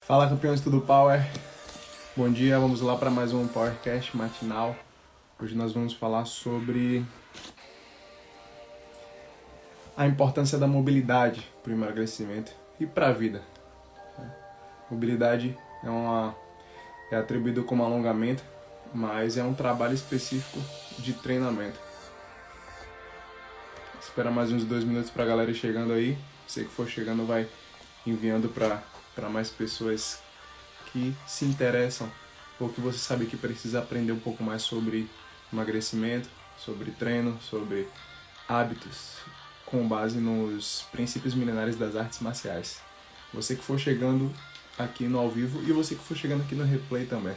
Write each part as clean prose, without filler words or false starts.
Fala, campeões, tudo Power? Bom dia, vamos lá para mais um PowerCast matinal. Hoje nós vamos falar sobre a importância da mobilidade para o emagrecimento e para a vida. Mobilidade é atribuído como alongamento, mas é um trabalho específico de treinamento. Espera mais uns 2 minutos para a galera ir chegando aí. Você que for chegando vai enviando para mais pessoas que se interessam ou que você sabe que precisa aprender um pouco mais sobre emagrecimento, sobre treino, sobre hábitos, com base nos princípios milenares das artes marciais. Você que for chegando aqui no ao vivo e você que for chegando aqui no replay também,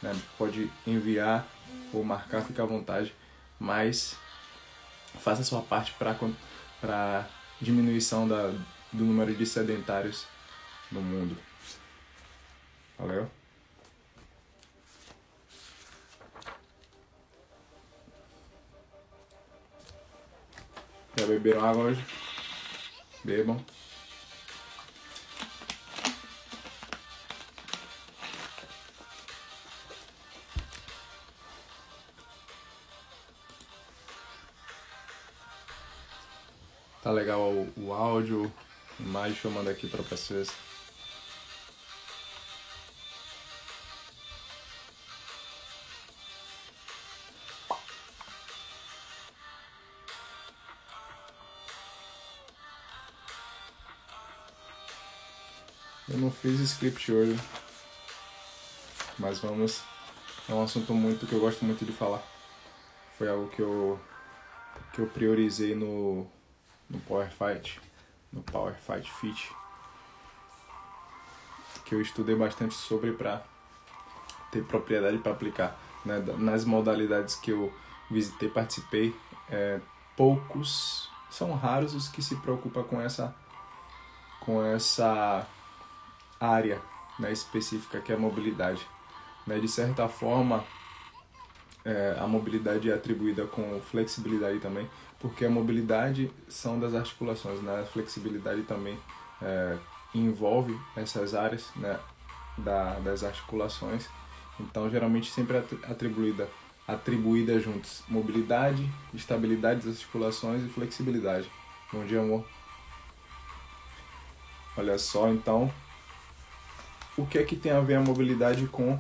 né? Pode enviar ou marcar, fica à vontade, mas faça a sua parte para diminuição do número de sedentários no mundo. Valeu? Já beberam água hoje? Bebam. Tá legal o áudio, imagem, deixa eu mandar aqui para vocês. Eu não fiz script hoje, mas vamos. É um assunto que eu gosto muito de falar. Foi algo que eu priorizei no Power Fight, no Power Fight Fit, que eu estudei bastante sobre para ter propriedade para aplicar, né? Nas modalidades que eu visitei, participei, são raros os que se preocupam com essa área, né, específica que é a mobilidade, né? De certa forma, a mobilidade é atribuída com flexibilidade também, porque a mobilidade são das articulações, né? A flexibilidade também envolve essas áreas, né, das articulações. Então, geralmente sempre é atribuída juntos mobilidade, estabilidade das articulações e flexibilidade. Bom dia, amor. Olha só, então, o que é que tem a ver a mobilidade com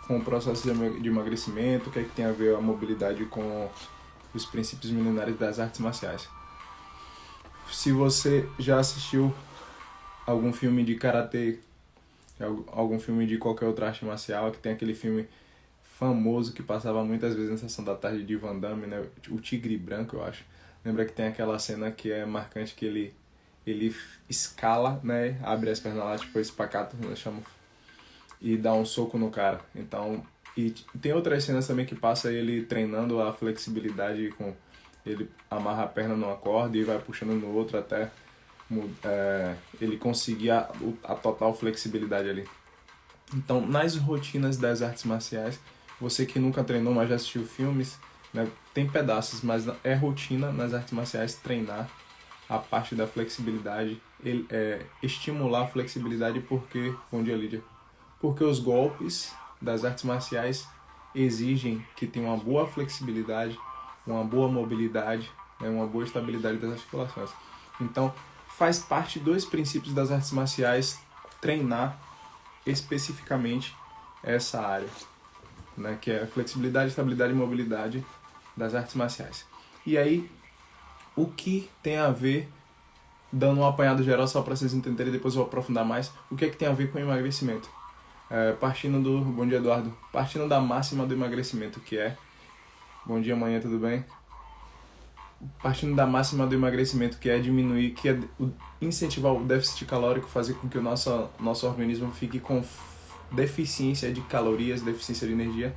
o processo de emagrecimento? O que é que tem a ver a mobilidade com os princípios milenares das artes marciais? Se você já assistiu algum filme de karatê, algum filme de qualquer outra arte marcial, que tem aquele filme famoso que passava muitas vezes na sessão da tarde de Van Damme, né? O Tigre Branco, eu acho. Lembra que tem aquela cena que é marcante, que ele escala, né? Abre as pernas lá, tipo espacato, nós chamamos, e dá um soco no cara. Então, e tem outras cenas também que passa ele treinando a flexibilidade, com ele amarra a perna numa corda e vai puxando no outro até ele conseguir a total flexibilidade ali. Então, nas rotinas das artes marciais, você que nunca treinou, mas já assistiu filmes, né, tem pedaços, mas é rotina nas artes marciais treinar a parte da flexibilidade, estimular a flexibilidade, porque, bom dia, Lídia, porque os golpes das artes marciais exigem que tenha uma boa flexibilidade, uma boa mobilidade, né, uma boa estabilidade das articulações. Então, faz parte dos princípios das artes marciais treinar especificamente essa área, né, que é flexibilidade, estabilidade e mobilidade das artes marciais. E aí, o que tem a ver, dando um apanhado geral só para vocês entenderem, depois eu vou aprofundar mais, o que é que tem a ver com emagrecimento? Bom dia, Eduardo, partindo da máxima do emagrecimento, que é, bom dia, amanhã, tudo bem? Partindo da máxima do emagrecimento, que é diminuir, que é incentivar o déficit calórico, fazer com que o nosso organismo fique com deficiência de calorias, deficiência de energia.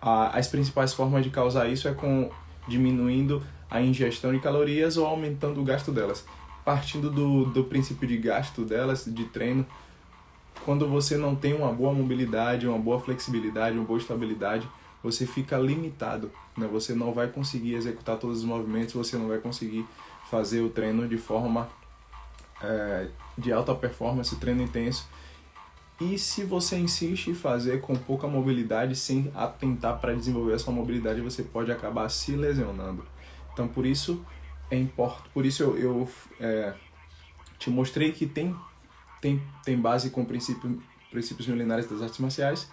As principais formas de causar isso é diminuindo a ingestão de calorias ou aumentando o gasto delas. Partindo do princípio de gasto delas, de treino, quando você não tem uma boa mobilidade, uma boa flexibilidade, uma boa estabilidade, você fica limitado, né? Você não vai conseguir executar todos os movimentos, você não vai conseguir fazer o treino de forma de alta performance, treino intenso. E se você insiste em fazer com pouca mobilidade, sem atentar para desenvolver essa mobilidade, você pode acabar se lesionando. Então, por isso eu te mostrei que tem base com princípios milenares das artes marciais,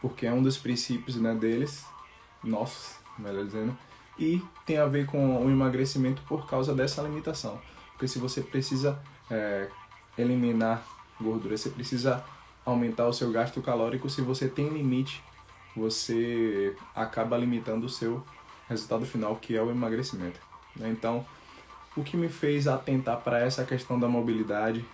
porque é um dos princípios, né, deles, nossos, melhor dizendo, e tem a ver com o emagrecimento por causa dessa limitação. Porque se você precisa eliminar gordura, você precisa aumentar o seu gasto calórico. Se você tem limite, você acaba limitando o seu resultado final, que é o emagrecimento. Então, o que me fez atentar para essa questão da mobilidade,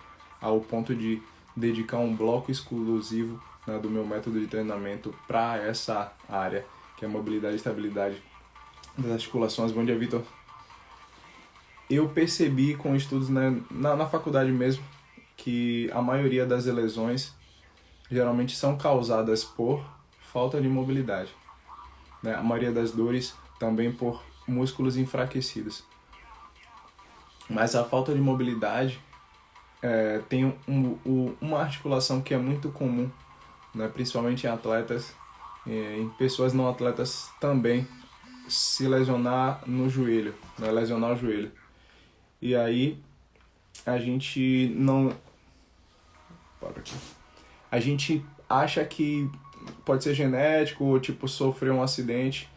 ao ponto de dedicar um bloco exclusivo, né, do meu método de treinamento para essa área, que é a mobilidade e estabilidade das articulações. Bom dia, Vitor. Eu percebi com estudos, né, na faculdade mesmo, que a maioria das lesões geralmente são causadas por falta de mobilidade, né? A maioria das dores também por músculos enfraquecidos. Mas a falta de mobilidade tem uma articulação que é muito comum, né? Principalmente em atletas, em pessoas não atletas também, se lesionar no joelho, né? Lesionar o joelho. E aí a gente não... Para aqui. A gente acha que pode ser genético, ou tipo, sofrer um acidente.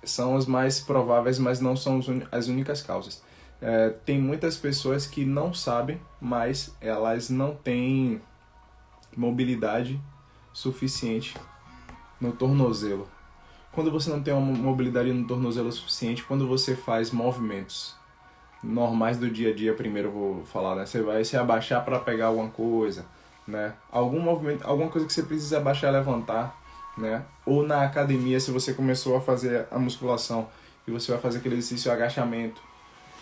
São as mais prováveis, mas não são as únicas causas. Tem muitas pessoas que não sabem, mas elas não têm mobilidade suficiente no tornozelo. Quando você não tem uma mobilidade no tornozelo suficiente, quando você faz movimentos normais do dia a dia, primeiro eu vou falar, né? Você vai se abaixar para pegar alguma coisa, né? Algum movimento, alguma coisa que você precisa abaixar e levantar, né? Ou na academia, se você começou a fazer a musculação e você vai fazer aquele exercício de agachamento,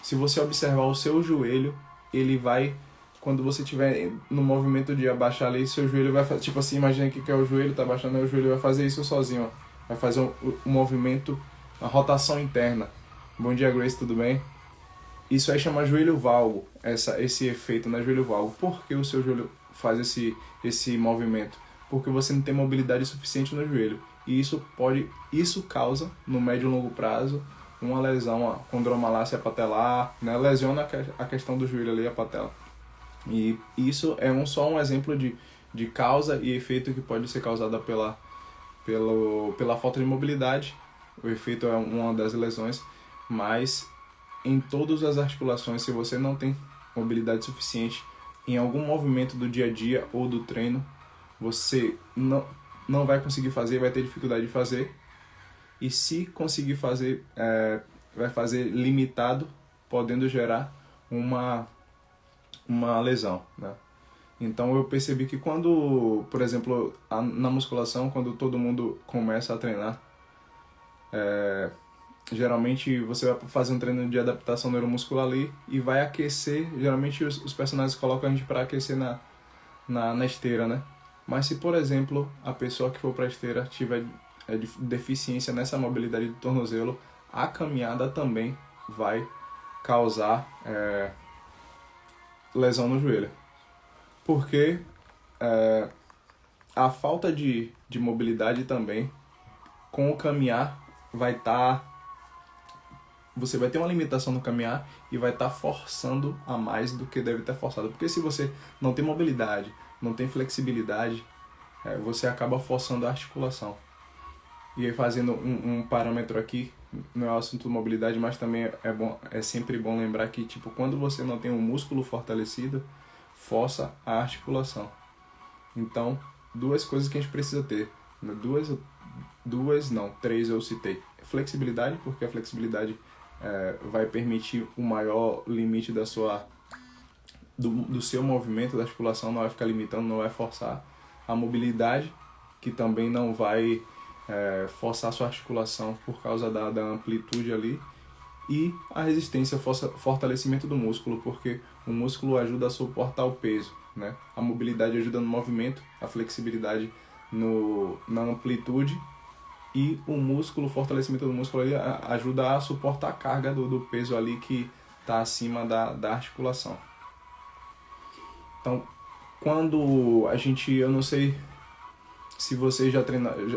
se você observar o seu joelho, ele vai, quando você estiver no movimento de abaixar ali, seu joelho vai fazer, tipo assim, imagina que é o joelho, tá abaixando, aí o joelho vai fazer isso sozinho, ó. Vai fazer um movimento, uma rotação interna. Bom dia, Grace, tudo bem? Isso aí chama joelho valgo, esse efeito na joelho valgo. Por que o seu joelho faz esse movimento? Porque você não tem mobilidade suficiente no joelho. E isso causa, no médio e longo prazo, uma lesão, a condromalácia patelar, né? Lesiona a questão do joelho ali, a patela. E isso é só um exemplo de causa e efeito que pode ser causada pela falta de mobilidade. O efeito é uma das lesões, mas em todas as articulações, se você não tem mobilidade suficiente em algum movimento do dia a dia ou do treino, você não vai conseguir fazer, vai ter dificuldade de fazer. E se conseguir fazer, vai fazer limitado, podendo gerar uma lesão, né? Então eu percebi que quando, por exemplo, na musculação, quando todo mundo começa a treinar, geralmente você vai fazer um treino de adaptação neuromuscular ali e vai aquecer. Geralmente os personagens colocam a gente para aquecer na esteira, né? Mas se, por exemplo, a pessoa que for para a esteira tiver deficiência nessa mobilidade do tornozelo, a caminhada também vai causar lesão no joelho. Porque a falta de mobilidade também, com o caminhar, você vai ter uma limitação no caminhar e vai estar forçando a mais do que deve estar forçado. Porque se você não tem mobilidade, não tem flexibilidade, você acaba forçando a articulação. E aí, fazendo um parâmetro aqui, não é o assunto de mobilidade, mas também é sempre bom lembrar que, tipo, quando você não tem um músculo fortalecido, força a articulação. Então, duas coisas que a gente precisa ter. Três eu citei. Flexibilidade, porque a flexibilidade vai permitir o maior limite do seu movimento, da articulação, não vai ficar limitando, não vai forçar. A mobilidade, que também não vai forçar a sua articulação por causa da amplitude ali. E a resistência, fortalecimento do músculo, porque o músculo ajuda a suportar o peso, né? A mobilidade ajuda no movimento, a flexibilidade na amplitude, e o músculo, o fortalecimento do músculo ali ajuda a suportar a carga do peso ali que está acima da articulação. Então, quando a gente, eu não sei se você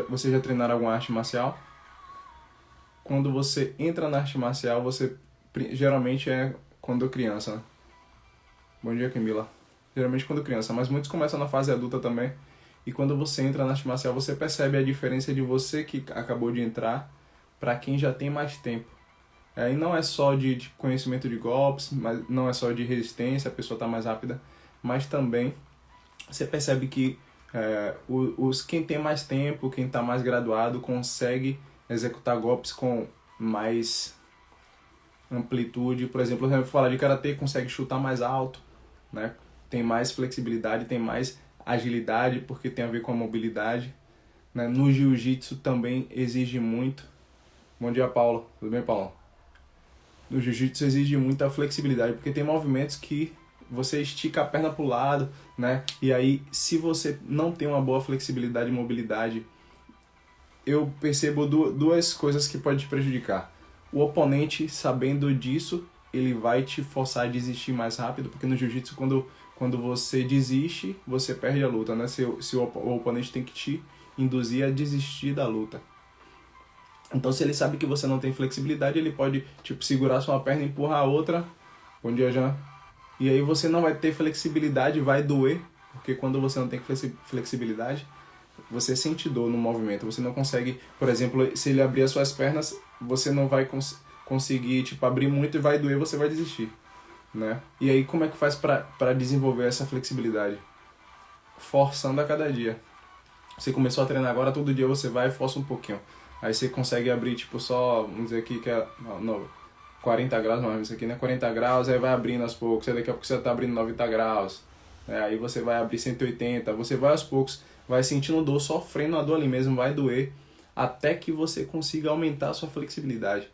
você já treinaram alguma arte marcial. Quando você entra na arte marcial, você geralmente é quando criança, né? Bom dia, Camila. Geralmente quando criança, mas muitos começam na fase adulta também. E quando você entra na arte marcial, você percebe a diferença de você que acabou de entrar para quem já tem mais tempo. E não é só de conhecimento de golpes, mas não é só de resistência, a pessoa está mais rápida, mas também você percebe que quem tem mais tempo, quem está mais graduado, consegue executar golpes com mais amplitude. Por exemplo, eu falar de karatê, consegue chutar mais alto, né? Tem mais flexibilidade, tem mais agilidade, porque tem a ver com a mobilidade, né? No jiu-jitsu também exige muito. Bom dia, Paulo. Tudo bem, Paulo? No jiu-jitsu exige muita flexibilidade, porque tem movimentos que você estica a perna para o lado, né? E aí, se você não tem uma boa flexibilidade e mobilidade, eu percebo duas coisas que podem te prejudicar. O oponente, sabendo disso, ele vai te forçar a desistir mais rápido, porque no jiu-jitsu, quando você desiste, você perde a luta, né? Se o oponente tem que te induzir a desistir da luta. Então, se ele sabe que você não tem flexibilidade, ele pode, segurar sua perna e empurrar a outra. Bom dia, Jean. E aí você não vai ter flexibilidade, vai doer, porque quando você não tem flexibilidade, você sente dor no movimento. Você não consegue, por exemplo, se ele abrir as suas pernas, você não vai conseguir, abrir muito e vai doer, você vai desistir, né? E aí, como é que faz para desenvolver essa flexibilidade? Forçando a cada dia. Você começou a treinar agora, todo dia você vai e força um pouquinho. Aí você consegue abrir, só, vamos dizer aqui que é 40 graus, mas isso aqui não é 40 graus, aí vai abrindo aos poucos, aí daqui a pouco você está abrindo 90 graus, aí você vai abrir 180, você vai aos poucos, vai sentindo dor, sofrendo a dor ali mesmo, vai doer, até que você consiga aumentar a sua flexibilidade,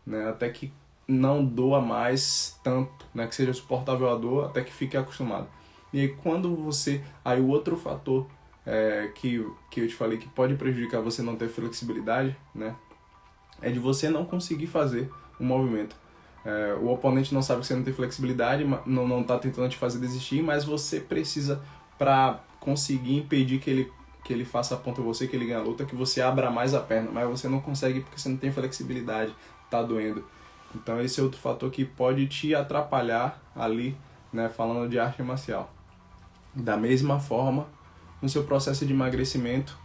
né? Até que não doa mais tanto, né? Que seja suportável a dor, até que fique acostumado. E aí quando você... Aí o outro fator que eu te falei que pode prejudicar você não ter flexibilidade, né? É de você não conseguir fazer um movimento. O oponente não sabe que você não tem flexibilidade, não está tentando te fazer desistir, mas você precisa, para conseguir impedir que ele faça a ponta em você, que ele ganhe a luta, que você abra mais a perna, mas você não consegue porque você não tem flexibilidade, está doendo. Então esse é outro fator que pode te atrapalhar ali, né, falando de arte marcial. Da mesma forma, no seu processo de emagrecimento,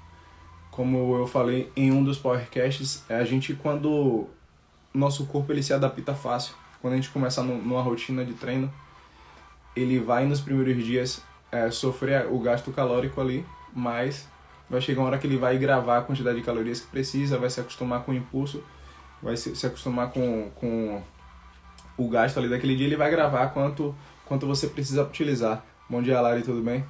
como eu falei em um dos podcasts, a gente, quando nosso corpo ele se adapta fácil, quando a gente começa numa rotina de treino, ele vai nos primeiros dias sofrer o gasto calórico ali, mas vai chegar uma hora que ele vai gravar a quantidade de calorias que precisa, vai se acostumar com o impulso, vai se acostumar com o gasto ali daquele dia, ele vai gravar quanto você precisa utilizar. Bom dia, Lari, tudo bem?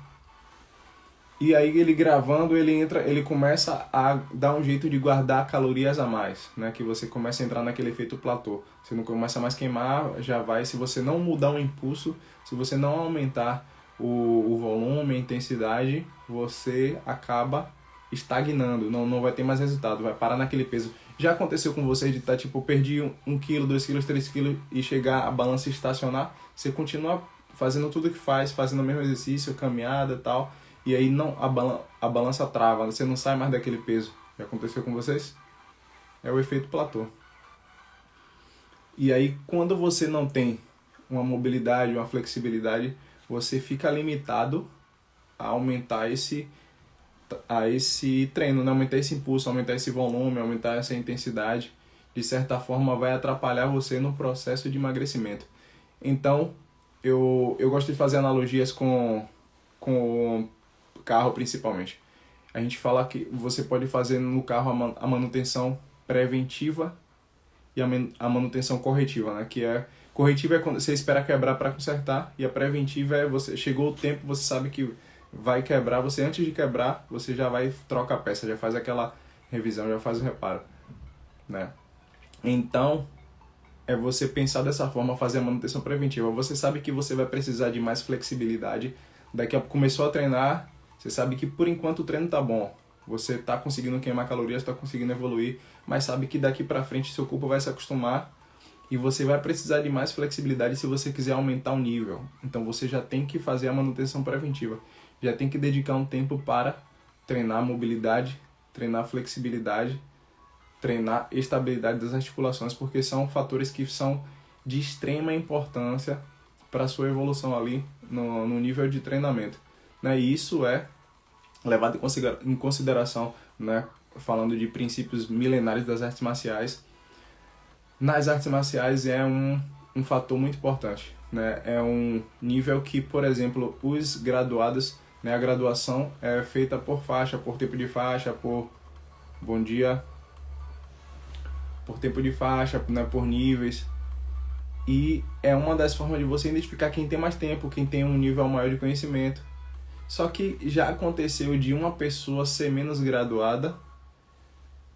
E aí ele gravando, ele começa a dar um jeito de guardar calorias a mais, né? Que você começa a entrar naquele efeito platô. Você não começa mais a queimar, já vai. Se você não mudar o impulso, se você não aumentar o volume, a intensidade, você acaba estagnando, não vai ter mais resultado, vai parar naquele peso. Já aconteceu com você de estar, perdi 1 kg, 2 kg, 3 kg e chegar a balança estacionar? Você continua fazendo tudo que faz, fazendo o mesmo exercício, caminhada e tal, e aí a balança trava, você não sai mais daquele peso. Já aconteceu com vocês? É o efeito platô. E aí, quando você não tem uma mobilidade, uma flexibilidade, você fica limitado a aumentar esse treino, né? Aumentar esse impulso, aumentar esse volume, aumentar essa intensidade. De certa forma, vai atrapalhar você no processo de emagrecimento. Então, eu gosto de fazer analogias com carro, principalmente. A gente fala que você pode fazer no carro a manutenção preventiva e a manutenção corretiva, né? Que é corretiva é quando você espera quebrar para consertar, e a preventiva é você chegou o tempo, você sabe que vai quebrar, você antes de quebrar, você já vai troca a peça, já faz aquela revisão, já faz o reparo, né? Então, é você pensar dessa forma, fazer a manutenção preventiva. Você sabe que você vai precisar de mais flexibilidade. Daqui a pouco começou a treinar, você sabe que por enquanto o treino tá bom. Você tá conseguindo queimar calorias, tá conseguindo evoluir, mas sabe que daqui pra frente seu corpo vai se acostumar E você vai precisar de mais flexibilidade se você quiser aumentar o nível. Então você já tem que fazer a manutenção preventiva. Já tem que dedicar um tempo para treinar mobilidade, treinar flexibilidade, treinar estabilidade das articulações, porque são fatores que são de extrema importância para a sua evolução ali no nível de treinamento. Né? E isso é levado em consideração, né? Falando de princípios milenares das artes marciais. Nas artes marciais é um fator muito importante. Né? É um nível que, por exemplo, os graduados, né? A graduação é feita por faixa, por tempo de faixa, por bom dia, por tempo de faixa, né? Por níveis. E é uma das formas de você identificar quem tem mais tempo, quem tem um nível maior de conhecimento. Só que já aconteceu de uma pessoa ser menos graduada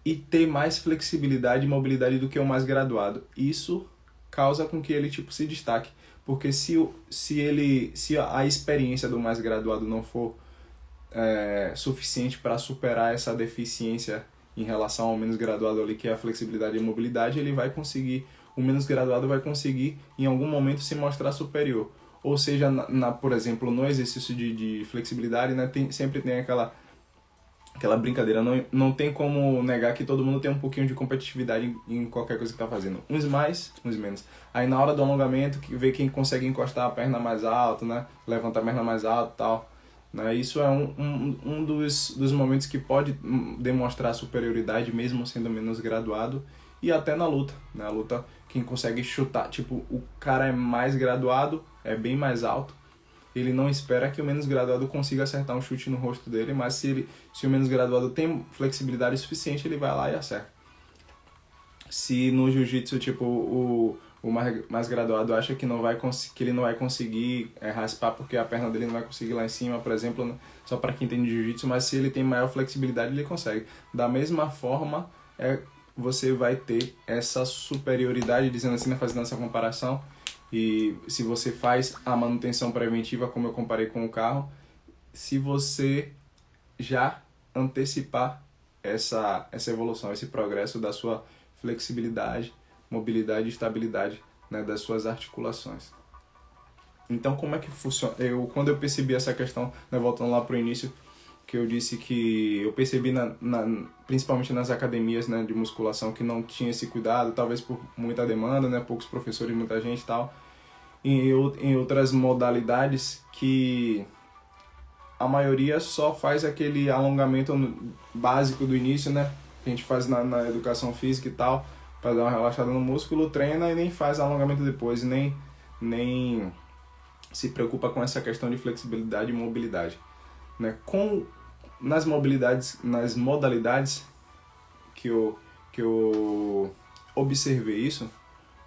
e ter mais flexibilidade e mobilidade do que o mais graduado. Isso causa com que ele se destaque. Porque se a experiência do mais graduado não for suficiente para superar essa deficiência em relação ao menos graduado ali, que é a flexibilidade e mobilidade, o menos graduado vai conseguir em algum momento se mostrar superior. Ou seja, por exemplo, no exercício de flexibilidade, né, sempre tem aquela brincadeira. Não tem como negar que todo mundo tem um pouquinho de competitividade em qualquer coisa que está fazendo. Uns mais, uns menos. Aí na hora do alongamento, ver quem consegue encostar a perna mais alto, né, levantar a perna mais alto e tal. Né, isso é um dos momentos que pode demonstrar superioridade mesmo sendo menos graduado. E até na luta. Na luta, quem consegue chutar, o cara é mais graduado, é bem mais alto, ele não espera que o menos graduado consiga acertar um chute no rosto dele, mas se o menos graduado tem flexibilidade suficiente, ele vai lá e acerta. Se no jiu-jitsu, o mais graduado acha que ele não vai conseguir raspar porque a perna dele não vai conseguir lá em cima, por exemplo, só para quem tem jiu-jitsu, mas se ele tem maior flexibilidade, ele consegue. Da mesma forma, você vai ter essa superioridade, dizendo assim, fazendo essa comparação. E se você faz a manutenção preventiva, como eu comparei com o carro, se você já antecipar essa evolução, esse progresso da sua flexibilidade, mobilidade e estabilidade, né, das suas articulações. Então, como é que funciona? Quando eu percebi essa questão, né, voltando lá para o início, que eu disse que eu percebi principalmente nas academias, né, de musculação, que não tinha esse cuidado, talvez por muita demanda, né, poucos professores, muita gente e tal. Em outras modalidades que a maioria só faz aquele alongamento básico do início, né, que a gente faz na educação física e tal, para dar uma relaxada no músculo, treina e nem faz alongamento depois, nem se preocupa com essa questão de flexibilidade e mobilidade. Né? Nas modalidades que eu observei isso,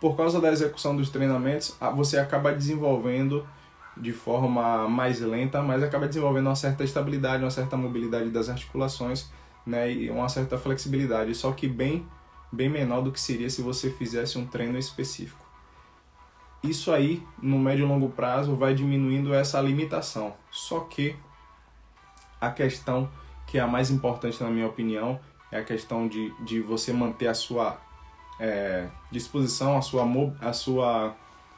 por causa da execução dos treinamentos, você acaba desenvolvendo de forma mais lenta, mas acaba desenvolvendo uma certa estabilidade, uma certa mobilidade das articulações, né? E uma certa flexibilidade, só que bem menor do que seria se você fizesse um treino específico. Isso aí, no médio e longo prazo, vai diminuindo essa limitação. Só que a questão que é a mais importante, na minha opinião, é a questão de você manter a sua disposição, a sua,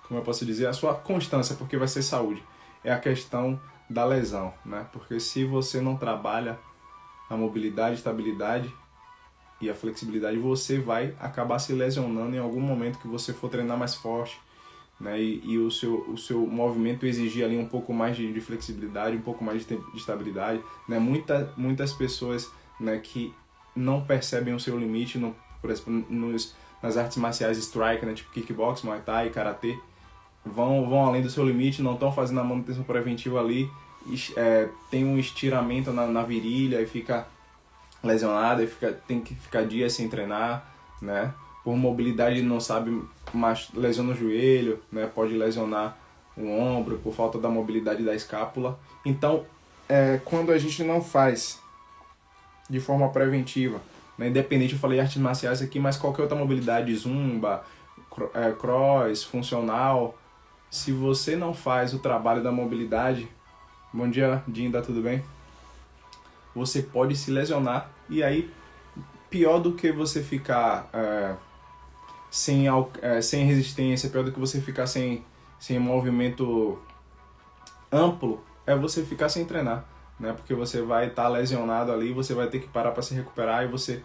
como eu posso dizer, a sua constância, porque vai ser saúde. É a questão da lesão, né? Porque se você não trabalha a mobilidade, estabilidade e a flexibilidade, você vai acabar se lesionando em algum momento que você for treinar mais forte, né? E o seu movimento exigir ali um pouco mais de flexibilidade, um pouco mais de estabilidade, né? Muitas pessoas, né, que não percebem o seu limite, por exemplo, nas artes marciais strike, né, tipo kickbox, muay thai, karatê, vão além do seu limite, não estão fazendo a manutenção preventiva ali, tem um estiramento na virilha e fica lesionado, tem que ficar dias sem treinar, né? Por mobilidade não sabe, mas lesiona o joelho, né? Pode lesionar o ombro por falta da mobilidade da escápula. Então, quando a gente não faz de forma preventiva, né? Independente, eu falei artes marciais aqui, mas qualquer outra mobilidade, zumba, cross, funcional, se você não faz o trabalho da mobilidade, bom dia, Dinda, tudo bem? Você pode se lesionar e aí, pior do que você ficar sem resistência, pior do que você ficar sem movimento amplo, é você ficar sem treinar, né? Porque você vai estar lesionado ali, você vai ter que parar para se recuperar, e você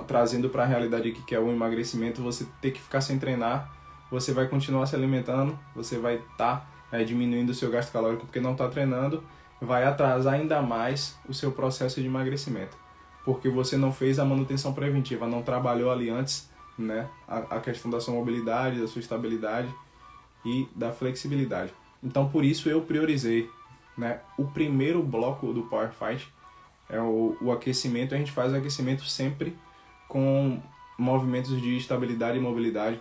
trazendo para a realidade aqui, que é o emagrecimento, você ter que ficar sem treinar, você vai continuar se alimentando, você vai estar diminuindo o seu gasto calórico porque não está treinando, vai atrasar ainda mais o seu processo de emagrecimento, porque você não fez a manutenção preventiva, não trabalhou ali antes, né, a questão da sua mobilidade, da sua estabilidade e da flexibilidade. Então, por isso eu priorizei, né, o primeiro bloco do Power Fight é o aquecimento. A gente faz o aquecimento sempre com movimentos de estabilidade e mobilidade,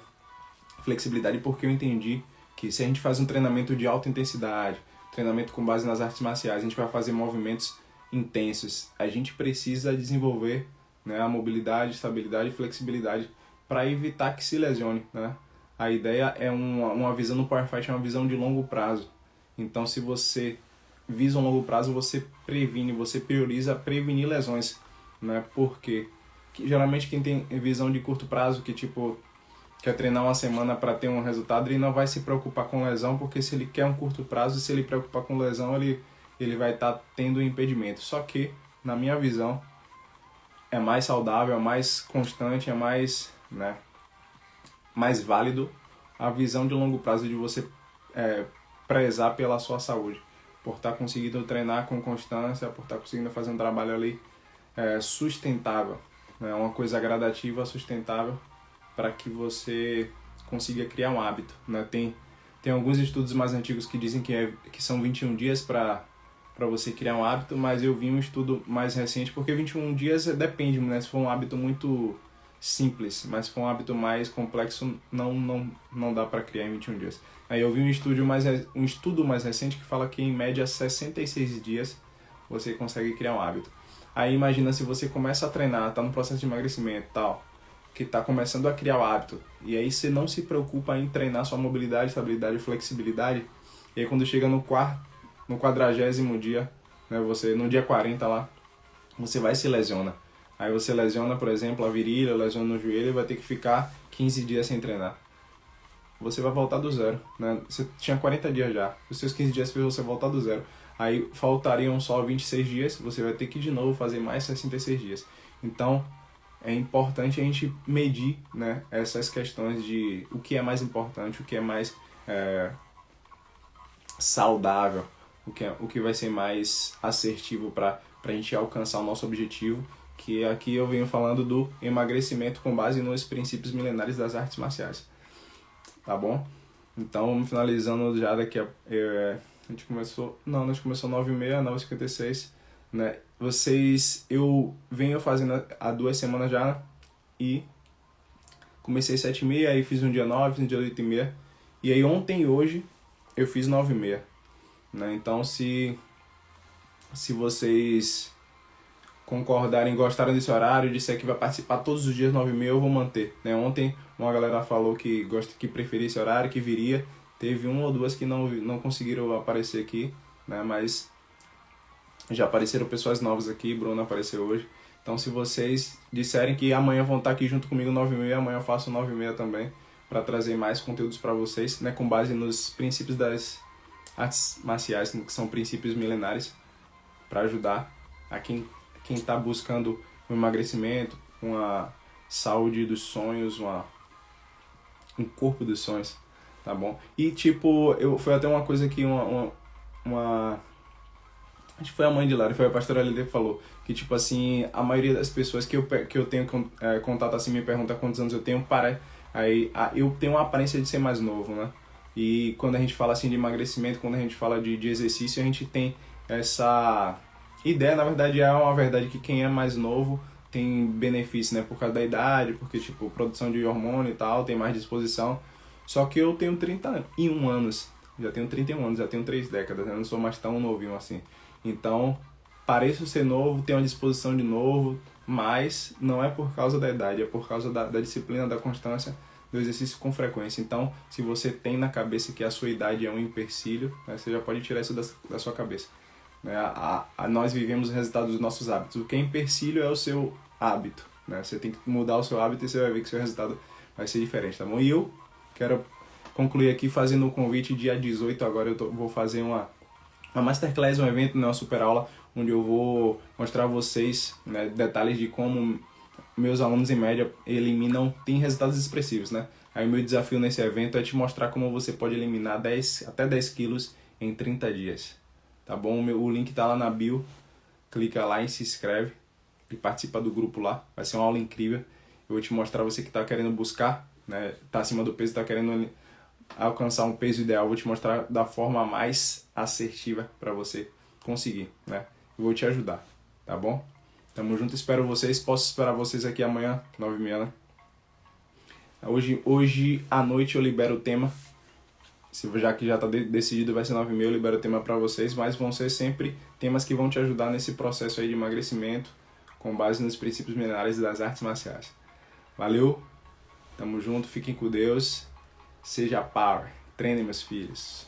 flexibilidade, porque eu entendi que se a gente faz um treinamento de alta intensidade, treinamento com base nas artes marciais, a gente vai fazer movimentos intensos, a gente precisa desenvolver, né, a mobilidade, estabilidade e flexibilidade para evitar que se lesione, né? A ideia é uma visão no Power Fight, é uma visão de longo prazo. Então, se você visa um longo prazo, você previne, você prioriza prevenir lesões, né? Porque geralmente quem tem visão de curto prazo, que tipo quer treinar uma semana para ter um resultado, ele não vai se preocupar com lesão, porque se ele quer um curto prazo, se ele preocupar com lesão, ele vai estar tendo impedimento. Só que, na minha visão, é mais saudável, é mais constante, é mais, né, mais válido a visão de longo prazo de você prezar pela sua saúde, por estar conseguindo treinar com constância, por estar conseguindo fazer um trabalho ali sustentável, né, uma coisa gradativa, sustentável, para que você consiga criar um hábito, né? Tem alguns estudos mais antigos que dizem que são 21 dias para você criar um hábito, mas eu vi um estudo mais recente, porque 21 dias depende, né? Se for um hábito muito simples, mas se for um hábito mais complexo, não dá para criar em 21 dias. Aí eu vi um estudo mais recente que fala que em média 66 dias você consegue criar um hábito. Aí imagina se você começa a treinar, tá no processo de emagrecimento e tal, que está começando a criar o hábito, e aí você não se preocupa em treinar sua mobilidade, estabilidade e flexibilidade, e aí quando chega no 40º dia, né, você, no dia 40 lá, você vai se lesiona. Aí você lesiona, por exemplo, a virilha, lesiona no joelho, e vai ter que ficar 15 dias sem treinar. Você vai voltar do zero, né? Você tinha 40 dias já, os seus 15 dias fez você voltar do zero. Aí faltariam só 26 dias, você vai ter que de novo fazer mais 66 dias. Então, é importante a gente medir, né, essas questões de o que é mais importante, o que é mais saudável, o que vai ser mais assertivo para a gente alcançar o nosso objetivo, que aqui eu venho falando do emagrecimento com base nos princípios milenares das artes marciais. Tá bom? Então, vamos finalizando já daqui a... a gente começou 9h30, 9h56, né? Eu venho fazendo há 2 semanas já, e comecei 7h30, aí fiz um dia 9, fiz um dia 8h30, e aí ontem e hoje eu fiz 9h30, né? Então, se vocês concordarem, gostaram desse horário, disser que vai participar todos os dias 9h30, eu vou manter, né? Ontem uma galera falou que preferia esse horário, que viria, teve 1 ou 2 que não conseguiram aparecer aqui, né? Mas já apareceram pessoas novas aqui, Bruno apareceu hoje. Então, se vocês disserem que amanhã vão estar aqui junto comigo 9h30, amanhã eu faço 9h30 também, para trazer mais conteúdos para vocês, né, com base nos princípios das artes marciais, que são princípios milenares, para ajudar a quem está buscando um emagrecimento, uma saúde dos sonhos, um corpo dos sonhos, tá bom? E tipo, foi até uma coisa que acho que foi a mãe de Lara, foi a pastora Lídia que falou, que tipo assim, a maioria das pessoas que eu tenho contato assim me pergunta quantos anos eu tenho, eu tenho uma aparência de ser mais novo, né? E quando a gente fala assim de emagrecimento, quando a gente fala de exercício, a gente tem essa ideia, na verdade é uma verdade, que quem é mais novo tem benefício, né? Por causa da idade, porque tipo, produção de hormônio e tal, tem mais disposição. Só que eu tenho 31 anos, já tenho 31 anos, já tenho 3 décadas, né? Eu não sou mais tão novinho assim. Então, pareço ser novo, tenho uma disposição de novo, mas não é por causa da idade, é por causa da disciplina, da constância, do exercício com frequência. Então, se você tem na cabeça que a sua idade é um empecilho, né, você já pode tirar isso da sua cabeça. Né? Nós vivemos o resultado dos nossos hábitos. O que é empecilho é o seu hábito. Né? Você tem que mudar o seu hábito e você vai ver que seu resultado vai ser diferente, tá bom? E eu quero concluir aqui fazendo um convite dia 18, agora vou fazer uma Masterclass, um evento, né, uma super aula, onde eu vou mostrar a vocês, né, detalhes de como meus alunos em média têm resultados expressivos, né? Aí o meu desafio nesse evento é te mostrar como você pode eliminar até 10 quilos em 30 dias, tá bom? O link tá lá na bio, clica lá e se inscreve e participa do grupo lá, vai ser uma aula incrível. Eu vou te mostrar, você que está querendo buscar, né, tá acima do peso, está querendo alcançar um peso ideal, eu vou te mostrar da forma mais assertiva para você conseguir, né? Eu vou te ajudar, tá bom? Tamo junto, espero vocês, posso esperar vocês aqui amanhã, 9h30, né? Hoje à noite eu libero o tema, já que já está decidido, vai ser 9h30, eu libero o tema para vocês, mas vão ser sempre temas que vão te ajudar nesse processo aí de emagrecimento, com base nos princípios milenares das artes marciais. Valeu, tamo junto, fiquem com Deus, seja power, treinem meus filhos.